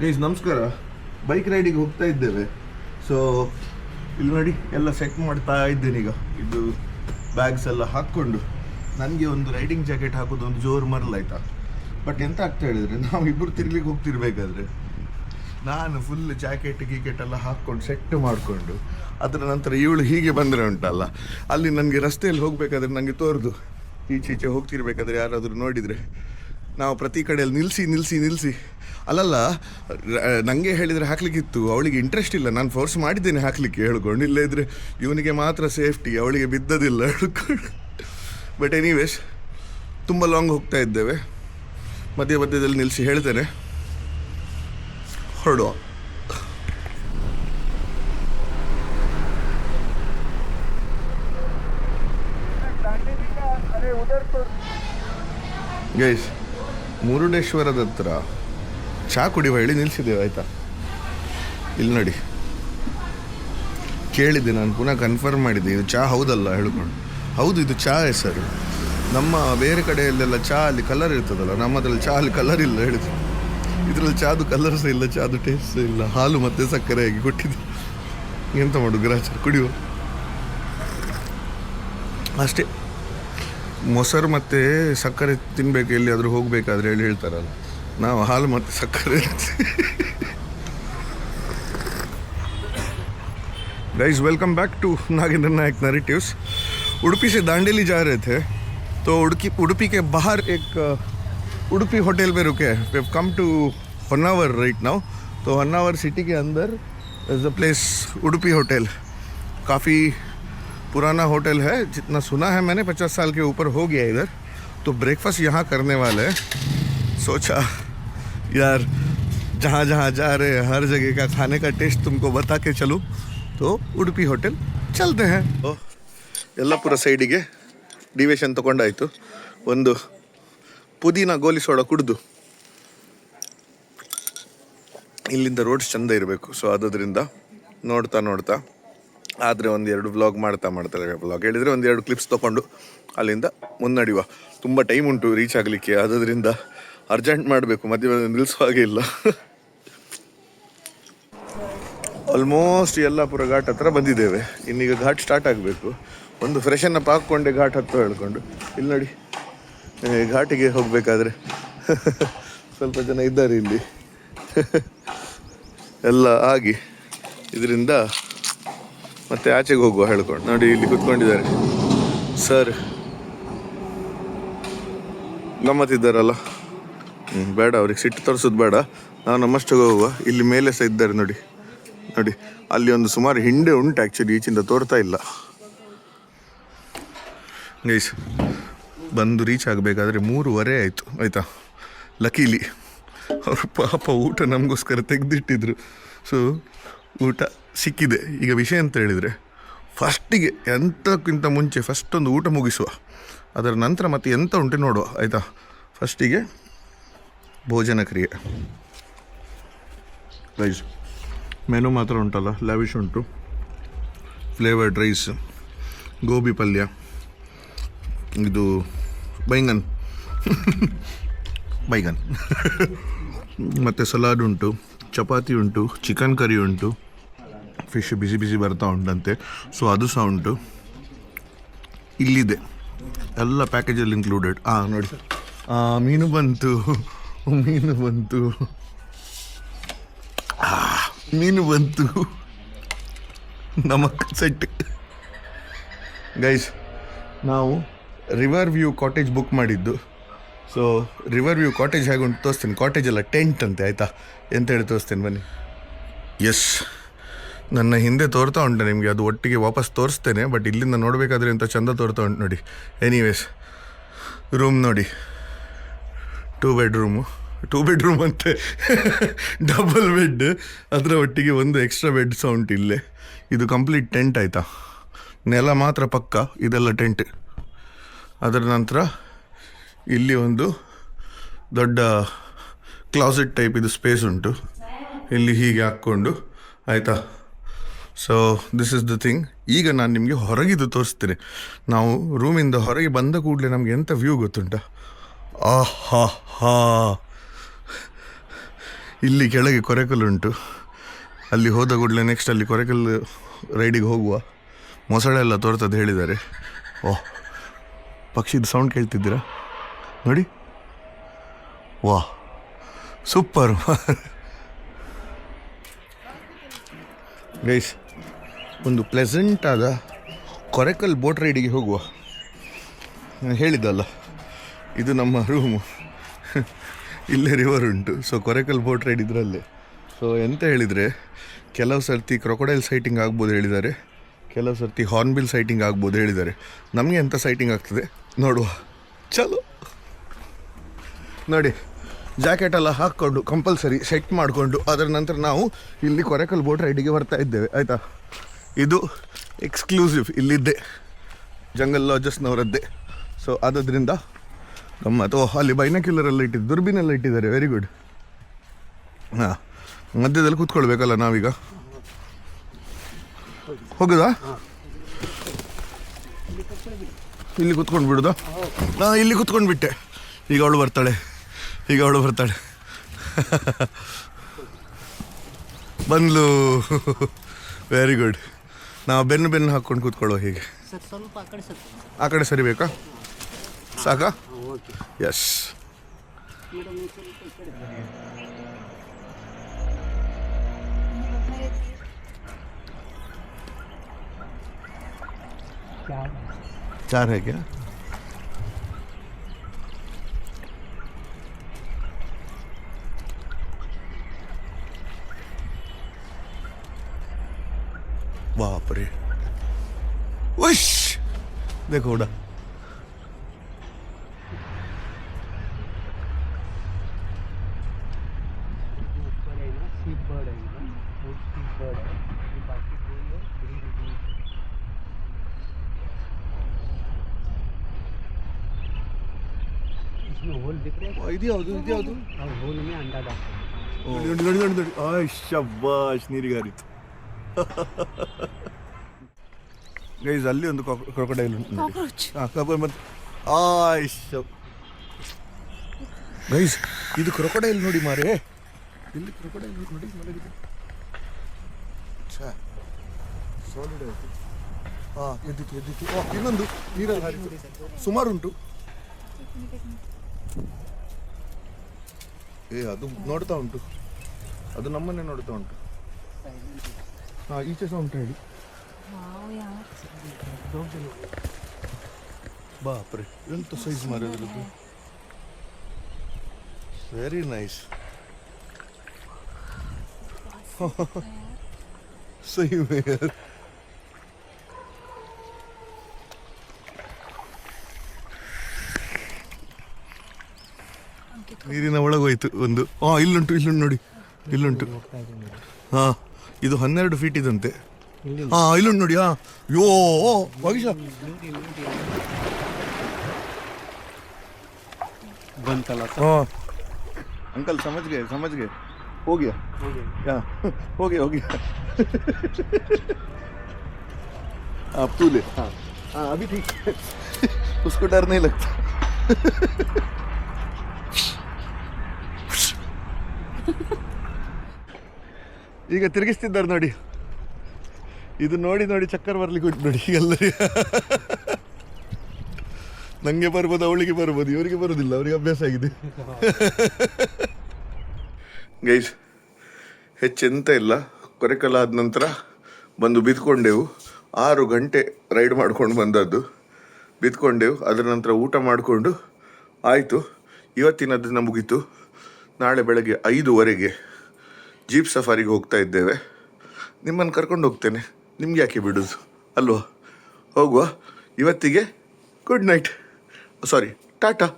Guys ನಮಸ್ಕಾರ. Bike ರೈಡಿಗೆ ಹೋಗ್ತಾ ಇದ್ದೇವೆ. ಸೊ ಇಲ್ಲಿ ನೋಡಿ ಎಲ್ಲ ಸೆಟ್ ಮಾಡ್ತಾ ಇದ್ದೇನೆ ಈಗ. ಇದು ಬ್ಯಾಗ್ಸ್ ಎಲ್ಲ ಹಾಕ್ಕೊಂಡು ನನಗೆ ಒಂದು ರೈಡಿಂಗ್ ಜಾಕೆಟ್ ಹಾಕೋದು ಒಂದು ಜೋರು ಮರಲಾಯ್ತಾ. ಬಟ್ ಎಂತ ಆಗ್ತಾ ಹೇಳಿದ್ರೆ, ನಾವು ಇಬ್ಬರು ತಿರ್ಲಿಕ್ಕೆ ಹೋಗ್ತಿರ್ಬೇಕಾದ್ರೆ ನಾನು ಫುಲ್ ಜಾಕೆಟ್ ಗೀಕೆಟ್ ಎಲ್ಲ ಹಾಕ್ಕೊಂಡು ಸೆಟ್ ಮಾಡಿಕೊಂಡು ಅದರ ನಂತರ ಇವಳು ಹೀಗೆ ಬಂದರೆ ಉಂಟಲ್ಲ, ಅಲ್ಲಿ ನನಗೆ ರಸ್ತೆಯಲ್ಲಿ ಹೋಗಬೇಕಾದ್ರೆ ನನಗೆ ತೋರ್ದು ಈಚೆ ಹೋಗ್ತಿರ್ಬೇಕಾದ್ರೆ ಯಾರಾದರೂ ನೋಡಿದರೆ ನಾವು ಪ್ರತಿ ಕಡೆಯಲ್ಲಿ ನಿಲ್ಲಿಸಿ ಅಲ್ಲಲ್ಲ, ನನಗೆ ಹೇಳಿದರೆ ಹಾಕ್ಲಿಕ್ಕಿತ್ತು, ಅವಳಿಗೆ ಇಂಟ್ರೆಸ್ಟ್ ಇಲ್ಲ, ನಾನು ಫೋರ್ಸ್ ಮಾಡಿದ್ದೇನೆ ಹಾಕಲಿಕ್ಕೆ ಹೇಳ್ಕೊಂಡು. ಇಲ್ಲದಿದ್ದರೆ ಇವನಿಗೆ ಮಾತ್ರ ಸೇಫ್ಟಿ, ಅವಳಿಗೆ ಬಿದ್ದದಿಲ್ಲ ಹೇಳ್ಕೊಂಡು. ಬಟ್ ಎನಿವೇಸ್ ತುಂಬ ಲಾಂಗ್ ಹೋಗ್ತಾ ಇದ್ದೇವೆ. ಮಧ್ಯದಲ್ಲಿ ನಿಲ್ಲಿಸಿ ಹೇಳ್ತೇನೆ, ಹೊರಡುವ. ಗೈಸ್, ಮುರುಡೇಶ್ವರದ ಹತ್ರ ಚಹಾ ಕುಡಿಯುವ ಹೇಳಿ ನಿಲ್ಲಿಸಿದ್ದೇವೆ ಆಯಿತಾ. ಇಲ್ಲಿ ನೋಡಿ, ಕೇಳಿದ್ದೆ ನಾನು, ಪುನಃ ಕನ್ಫರ್ಮ್ ಮಾಡಿದ್ದೆ ಇದು ಚಹಾ ಹೌದಲ್ಲ ಹೇಳ್ಕೊಂಡು. ಹೌದು, ಇದು ಚಹಾ ಹೆಸರು. ನಮ್ಮ ಬೇರೆ ಕಡೆಯಲ್ಲೆಲ್ಲ ಚಹಾ ಅಲ್ಲಿ ಕಲರ್ ಇರ್ತದಲ್ಲ, ನಮ್ಮದ್ರಲ್ಲಿ ಚಹಾ ಅಲ್ಲಿ ಕಲರ್ ಇಲ್ಲ ಹೇಳಿದ್ರು. ಇದರಲ್ಲಿ ಚಾದು ಕಲರ್ ಸಹ ಇಲ್ಲ, ಚಾದು ಟೇಸ್ಟ್ ಸಹ ಇಲ್ಲ, ಹಾಲು ಮತ್ತು ಸಕ್ಕರೆ ಆಗಿ ಕೊಟ್ಟಿದ್ದು. ಎಂತ ಮಾಡು ಗ್ರಾಚಾರ, ಕುಡಿಯುವ ಅಷ್ಟೇ. ಮೊಸರು ಮತ್ತು ಸಕ್ಕರೆ ತಿನ್ನಬೇಕು ಎಲ್ಲಿಯಾದರೂ ಹೋಗಬೇಕಾದ್ರೆ ಹೇಳ್ತಾರಲ್ಲ, ನಾವು ಹಾಲು ಮತ್ತು ಸಕ್ಕರೆ. Guys welcome back to Nagendra Nayak narratives. Udupi से दांडेली जा रहे थे, तो उडुपी के बाहर एक उडुपी होटल पे रुके हैं. We have come to Honnavar right now. तो होन्नावर सिटी के अंदर is the place Udupi hotel. काफ़ी पुराना होटल है, जितना सुना है मैंने 50 साल के ऊपर हो गया इधर. तो ब्रेकफास्ट यहाँ करने वाले हैं. सोचा यार जहाँ जहाँ जा रहे हैं हर जगह का खाने का टेस्ट तुमको बता के चलूँ. तो उडुपी होटल चलते हैं. ಯಲ್ಲಾಪುರ ಸೈಡಿಗೆ ಡಿವಿಷನ್ ತೊಗೊಂಡಾಯಿತು. ಒಂದು ಪುದೀನ ಗೋಲಿ ಸೋಡಾ ಕುಡಿದು, ಇಲ್ಲಿಂದ ರೋಡ್ಸ್ ಚೆಂದ ಇರಬೇಕು. ಸೊ ಅದರಿಂದ ನೋಡ್ತಾ ಆದರೆ ಒಂದೆರಡು ವ್ಲಾಗ್ ಮಾಡ್ತಾರೆ. ವ್ಲಾಗ್ ಹೇಳಿದರೆ ಒಂದೆರಡು ಕ್ಲಿಪ್ಸ್ ತೊಗೊಂಡು ಅಲ್ಲಿಂದ ಮುನ್ನಡೆಯುವ. ತುಂಬ ಟೈಮ್ ಉಂಟು ರೀಚ್ ಆಗಲಿಕ್ಕೆ, ಅದರಿಂದ ಅರ್ಜೆಂಟ್ ಮಾಡಬೇಕು, ಮಧ್ಯೆ ನಿಲ್ಲಿಸೋ ಹಾಗೆ ಇಲ್ಲ. ಆಲ್ಮೋಸ್ಟ್ ಯಲ್ಲಾಪುರ ಘಾಟ್ ಹತ್ರ ಬಂದಿದ್ದೇವೆ. ಇನ್ನೀಗ ಘಾಟ್ ಸ್ಟಾರ್ಟ್ ಆಗಬೇಕು. ಒಂದು ಫ್ರೆಶನ್ ಅಪ್ ಹಾಕ್ಕೊಂಡೆ ಘಾಟ್ ಹತ್ತು ಹೇಳ್ಕೊಂಡು. ಇಲ್ಲಿ ನೋಡಿ, ಘಾಟಿಗೆ ಹೋಗಬೇಕಾದ್ರೆ ಸ್ವಲ್ಪ ಜನ ಇದ್ದಾರೆ ಇಲ್ಲಿ. ಎಲ್ಲ ಆಗಿ ಇದರಿಂದ ಮತ್ತೆ ಆಚೆಗೆ ಹೋಗುವ ಹೇಳ್ಕೊಂಡು. ನೋಡಿ ಇಲ್ಲಿ ಕೂತ್ಕೊಂಡಿದ್ದಾರೆ ಸರ್, ಗಮ್ಮತ್ತಿದ್ದಾರಲ್ಲ. ಬೇಡ, ಅವ್ರಿಗೆ ಸಿಟ್ಟು ತರಿಸೋದು ಬೇಡ, ನಾವು ನಮ್ಮಷ್ಟು ಹೋಗುವ. ಇಲ್ಲಿ ಮೇಲೆ ಸಹ ಇದ್ದಾರೆ ನೋಡಿ. ಅಲ್ಲಿ ಒಂದು ಸುಮಾರು ಹಿಂಡೆ ಉಂಟು, ಆ್ಯಕ್ಚುಲಿ ಈಚಿಂದ ತೋರ್ತಾ ಇಲ್ಲ. ಗೈಸ್ ಬಂದು ರೀಚ್ ಆಗಬೇಕಾದ್ರೆ 3:30 ಆಯಿತು ಆಯಿತಾ. ಲಕೀಲಿ ಅವರು ಪಾಪ ಊಟ ನಮಗೋಸ್ಕರ ತೆಗೆದಿಟ್ಟಿದ್ರು. ಸೊ ಊಟ ಸಿಕ್ಕಿದೆ. ಈಗ ವಿಷಯ ಅಂತ ಹೇಳಿದರೆ, ಫಸ್ಟಿಗೆ ಎಂಥಕ್ಕಿಂತ ಮುಂಚೆ ಫಸ್ಟ್ ಒಂದು ಊಟ ಮುಗಿಸುವ, ಅದರ ನಂತರ ಮತ್ತೆ ಎಂತ ಉಂಟು ನೋಡುವ ಆಯಿತಾ. ಫಸ್ಟಿಗೆ ಭೋಜನ ಕ್ರಿಯೆ. ರೈಸ್ ಮೆನು ಮಾತ್ರ ಉಂಟಲ್ಲ, ಲ್ಯಾವಿಶ್ ಉಂಟು. ಫ್ಲೇವರ್ಡ್ ರೈಸ್, ಗೋಬಿ ಪಲ್ಯ, ಇದು ಬೈಗನ್ ಮತ್ತು ಸಲಾಡ್ ಉಂಟು, ಚಪಾತಿ ಉಂಟು, ಚಿಕನ್ ಕರಿ ಉಂಟು, ಫಿಶ್ ಬಿಸಿ ಬರ್ತಾ ಉಂಟಂತೆ. ಸೊ ಅದು ಸಹ ಉಂಟು. ಇಲ್ಲಿದೆ ಎಲ್ಲ ಪ್ಯಾಕೇಜಲ್ಲಿ ಇನ್ಕ್ಲೂಡೆಡ್. ನೋಡಿ, ಮೀನು ಬಂತು. ನಮಕ್ ಸೆಟ್. ಗೈಸ್, ನಾವು ರಿವರ್ ವ್ಯೂ ಕಾಟೇಜ್ ಬುಕ್ ಮಾಡಿದ್ದು. ಸೊ ರಿವರ್ ವ್ಯೂ ಕಾಟೇಜ್ ಹೇಗೆ ಉಂಟು ತೋರಿಸ್ತೇನೆ. ಕಾಟೇಜ್ ಎಲ್ಲ ಟೆಂಟ್ ಅಂತೆ ಆಯಿತಾ, ಎಂತ ಹೇಳಿ ತೋರಿಸ್ತೇನೆ ಬನ್ನಿ. ಎಸ್, ನನ್ನ ಹಿಂದೆ ತೋರ್ತಾ ಉಂಟು ನಿಮಗೆ, ಅದು ಒಟ್ಟಿಗೆ ವಾಪಸ್ ತೋರಿಸ್ತೇನೆ. ಬಟ್ ಇಲ್ಲಿಂದ ನೋಡಬೇಕಾದ್ರೆ ಎಂಥ ಚಂದ ತೋರ್ತಾ ಉಂಟು ನೋಡಿ. ಎನಿವೇಸ್, ರೂಮ್ ನೋಡಿ, 2 ಬೆಡ್ರೂಮ್ ಅಂತೆ, ಡಬಲ್ ಬೆಡ್, ಅದರ ಒಟ್ಟಿಗೆ ಒಂದು ಎಕ್ಸ್ಟ್ರಾ ಬೆಡ್ ಸಹ ಉಂಟು ಇಲ್ಲೇ. ಇದು ಕಂಪ್ಲೀಟ್ ಟೆಂಟ್ ಆಯಿತಾ, ನೆಲ ಮಾತ್ರ ಪಕ್ಕ, ಇದೆಲ್ಲ ಟೆಂಟ್. ಅದರ ನಂತರ ಇಲ್ಲಿ ಒಂದು ದೊಡ್ಡ ಕ್ಲಾಸೆಟ್ ಟೈಪ್ ಇದು ಸ್ಪೇಸ್ ಉಂಟು, ಇಲ್ಲಿ ಹೀಗೆ ಹಾಕ್ಕೊಂಡು ಆಯಿತಾ. So this is the thing. ಈಗ ನಾನು ನಿಮಗೆ ಹೊರಗಿದ್ದು ತೋರಿಸ್ತೇನೆ. ನಾವು ರೂಮಿಂದ ಹೊರಗೆ ಬಂದ ಕೂಡಲೇ ನಮಗೆ ಎಂಥ ವ್ಯೂ ಗೊತ್ತುಂಟ. ಆಹಾ, ಇಲ್ಲಿ ಕೆಳಗೆ ಕೊರೆಕಲ್ ಉಂಟು. ಅಲ್ಲಿ ಹೋದ ಕೂಡಲೇ ನೆಕ್ಸ್ಟ್ ಅಲ್ಲಿ ಕೊರೆಕಲ್ ರೈಡಿಗೆ ಹೋಗುವ. ಮೊಸಳೆ ಎಲ್ಲ ತೋರ್ತದೆ ಹೇಳಿದ್ದಾರೆ. ಓಹ್, ಪಕ್ಷಿದು ಸೌಂಡ್ ಕೇಳ್ತಿದ್ದೀರಾ ನೋಡಿ. ವಾ, ಸೂಪರ್ ಗೈಸ್. ಒಂದು ಪ್ಲೆಸೆಂಟ್ ಆದ ಕೊರೆಕಲ್ ಬೋಟ್ ರೈಡಿಗೆ ಹೋಗುವ. ನಾನು ಹೇಳಿದ್ದಲ್ಲ, ಇದು ನಮ್ಮ ರೂಮು. ಇಲ್ಲೇ ರಿವರ್ ಉಂಟು. ಸೊ ಕೊರೆಕಲ್ ಬೋಟ್ ರೈಡ್ ಇದರಲ್ಲೇ. ಸೊ ಎಂತ ಹೇಳಿದರೆ, ಕೆಲವು ಸರ್ತಿ ಕ್ರೊಕೊಡೈಲ್ ಸೈಟಿಂಗ್ ಆಗ್ಬೋದು ಹೇಳಿದ್ದಾರೆ, ಕೆಲವು ಸರ್ತಿ ಹಾರ್ನ್ಬಿಲ್ ಸೈಟಿಂಗ್ ಆಗ್ಬೋದು ಹೇಳಿದ್ದಾರೆ. ನಮಗೆ ಎಂಥ ಸೈಟಿಂಗ್ ಆಗ್ತದೆ ನೋಡುವ. ಚಲೋ ನೋಡಿ, ಜಾಕೆಟ್ ಎಲ್ಲ ಹಾಕ್ಕೊಂಡು ಕಂಪಲ್ಸರಿ ಸೆಟ್ ಮಾಡಿಕೊಂಡು ಅದರ ನಂತರ ನಾವು ಇಲ್ಲಿ ಕೊರೆಕಲ್ ಬೋಟ್ ರೈಡಿಗೆ ಬರ್ತಾ ಇದ್ದೇವೆ ಆಯಿತಾ. ಇದು ಎಕ್ಸ್ಕ್ಲೂಸಿವ್ ಇಲ್ಲಿದ್ದೆ, ಜಂಗಲ್ ಲಾಜಸ್ನವರದ್ದೇ. ಸೊ ಅದರಿಂದ ಗಮ್ಮತ್ತು. ಅಲ್ಲಿ ಬೈನಾಕ್ಯುಲರೆಲ್ಲ ಇಟ್ಟಿದ್ದು, ದುರ್ಬಿನೆಲ್ಲ ಇಟ್ಟಿದ್ದಾರೆ. Very good. ಹಾಂ, ಮಧ್ಯದಲ್ಲಿ ಕೂತ್ಕೊಳ್ಬೇಕಲ್ಲ ನಾವೀಗ. ಹೋಗುದಾ? ಇಲ್ಲಿ ಕೂತ್ಕೊಂಡು ಬಿಡುದಾ? ನಾನು ಇಲ್ಲಿ ಕೂತ್ಕೊಂಡು ಬಿಟ್ಟೆ. ಈಗ ಅವಳು ಬರ್ತಾಳೆ, ಬಂದ್ಲು. Very good. ನಾವು ಬೆನ್ನು ಹಾಕ್ಕೊಂಡು ಕೂತ್ಕೊಳ್ಳೋ ಹೀಗೆ. ಆ ಕಡೆ ಸರಿಬೇಕಾ? ಸಾಕಾ? ಎಸ್. चार है क्या? बाप रे, उश देखो उड़ा. ಇದು ಯಾವುದು? ನೋಡಿ. ಶಬ್ಬಾಶ್, ನೀರಿಗೆ ಹರಿತು. ಗೈಸ್, ಅಲ್ಲಿ ಒಂದು ಕ್ರೊಕೊಡೈಲ್ ಉಂಟು. ಗೈಸ್, ಇದು ಕ್ರೊಕೊಡೈಲ್ ನೋಡಿ ಮಾರೆ. ಇಲ್ಲಿ ಕ್ರೊಕೊಡೈಲ್ ನೋಡಿ ಮಲಗಿದೆ. ಸಾಲಿಡ್ ಆಯಿತು. ಎದ್ದಿತ್ತು. ಇನ್ನೊಂದು ನೀರಲ್ಲಿ ಹರಿತು. ಸುಮಾರು ಉಂಟು. ಅದು ನೋಡ್ತಾ ಉಂಟು, ಅದು ನಮ್ಮನ್ನೇ ನೋಡ್ತಾ ಉಂಟು. ಹಾಂ, ಈಚೆ ಸಹ ಉಂಟು ಹೇಳಿ. ಬಾಪ್ರೆ, ಎಂತ ಸೈಜ್ ಮಾರೋದ್ರದ್ದು. Very nice. ಸಹಿ ಮೇಯರ್. ನೀರಿನ ಒಳಗೋಯ್ತು ಒಂದು. ಇಲ್ಲುಂಟು ನೋಡಿ, ಇಲ್ಲುಂಟು. ಹಾಂ, ಇದು 12 ಫೀಟ್ ಇದಂತೆ. ಇಲ್ಲುಂಟು ನೋಡಿ. ಯೋ ಭಾಗೀಶ, अंकल समझ गए हो गया क्या? हो गया आप तू ले. हाँ अभी ठीक. उसको डर नहीं लगता. ಈಗ ತಿರುಗಿಸ್ತಿದ್ದಾರೆ ನೋಡಿ. ಇದು ನೋಡಿ ಚಕ್ಕರ್ ಬರ್ಲಿಕ್ಕೆ ಉಂಟು ನೋಡಿ ಎಲ್ಲರಿಗೆ. ನಂಗೆ ಬರ್ಬೋದು, ಅವಳಿಗೆ ಬರ್ಬೋದು, ಇವರಿಗೆ ಬರೋದಿಲ್ಲ, ಅವರಿಗೆ ಅಭ್ಯಾಸ ಆಗಿದೆ. ಗೈಸ್, ಹೆಚ್ಚೆಂತ ಇಲ್ಲ. ಕೊರೆಕಲ್ ಆದ ನಂತರ ಬಂದು ಬಿದ್ಕೊಂಡೆವು. 6 ಗಂಟೆ ರೈಡ್ ಮಾಡ್ಕೊಂಡು ಬಂದದ್ದು. ಬಿದ್ಕೊಂಡೆವು. ಅದರ ನಂತರ ಊಟ ಮಾಡಿಕೊಂಡು ಆಯಿತು. ಇವತ್ತಿನದ್ದು ಮುಗೀತು. ನಾಳೆ ಬೆಳಗ್ಗೆ 5:15 ಜೀಪ್ ಸಫಾರಿಗೆ ಹೋಗ್ತಾ ಇದ್ದೇವೆ. ನಿಮ್ಮನ್ನು ಕರ್ಕೊಂಡು ಹೋಗ್ತೇನೆ, ನಿಮ್ಗೆ ಯಾಕೆ ಬಿಡೋದು ಅಲ್ವಾ? ಹೋಗುವ. ಇವತ್ತಿಗೆ ಗುಡ್ ನೈಟ್, ಸಾರಿ ಟಾಟಾ.